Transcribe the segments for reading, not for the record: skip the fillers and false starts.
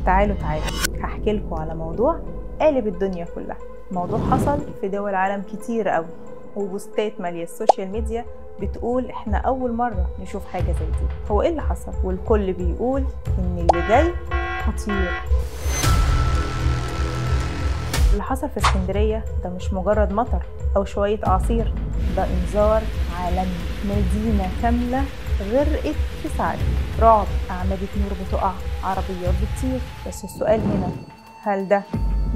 تعالوا هحكي لكم على موضوع قالب الدنيا كلها. موضوع حصل في دول العالم كتير قوي، وبوستات مالية السوشيال ميديا بتقول احنا اول مرة نشوف حاجة زي دي. هو ايه اللي حصل؟ والكل بيقول ان اللي جاي خطير. اللي حصل في اسكندرية ده مش مجرد مطر او شوية اعاصير، ده انذار عالمي. مدينة كاملة غرقت في ساعات، رعب، أعمدة نور بتقع، عربيات بتطير. بس السؤال هنا، هل ده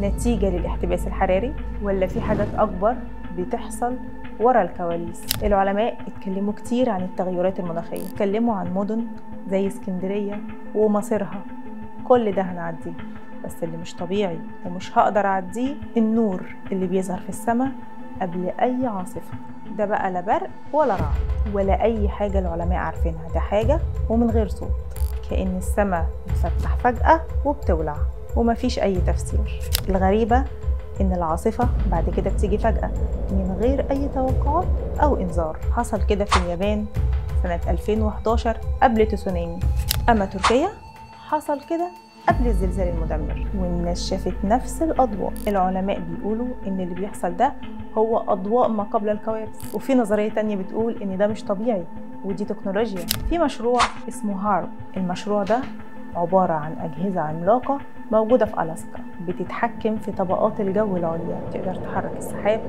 نتيجة للاحتباس الحراري ولا في حاجات أكبر بتحصل ورا الكواليس؟ العلماء اتكلموا كتير عن التغيرات المناخية، اتكلموا عن مدن زي اسكندرية ومصيرها. كل ده هنعديه، بس اللي مش طبيعي ومش هقدر أعديه النور اللي بيظهر في السماء قبل أي عاصفة. ده بقى لا برق ولا رعد ولا أي حاجة العلماء عارفينها، ده حاجة ومن غير صوت، كأن السماء بتفتح فجأة وبتولع ومفيش أي تفسير. الغريبة إن العاصفة بعد كده بتيجي فجأة من غير أي توقعات أو إنذار. حصل كده في اليابان سنة 2011 قبل تسونامي. أما تركيا حصل كده قبل الزلزال المدمر، والناس شافت نفس الأضواء. العلماء بيقولوا إن اللي بيحصل ده هو أضواء ما قبل الكوارث، وفي نظرية تانية بتقول إن ده مش طبيعي ودي تكنولوجيا. في مشروع اسمه هارب. المشروع ده عبارة عن أجهزة عملاقة موجودة في ألاسكا، بتتحكم في طبقات الجو العليا، تقدر تحرك السحاب،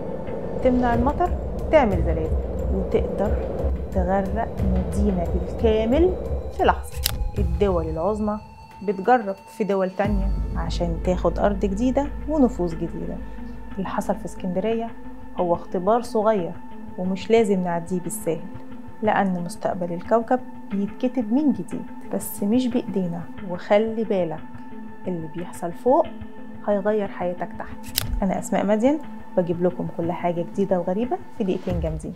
تمنع المطر، تعمل زلازل، وتقدر تغرق مدينة بالكامل في لحظة. الدول العظمى بتجرب في دول تانية عشان تاخد أرض جديدة ونفوذ جديدة. اللي حصل في اسكندرية هو اختبار صغير ومش لازم نعديه بالساهل، لأن مستقبل الكوكب بيتكتب من جديد، بس مش بإيدينا. وخلي بالك، اللي بيحصل فوق هيغير حياتك تحت. أنا أسماء مدين، بجيب لكم كل حاجة جديدة وغريبة في دقيقتين جامدين.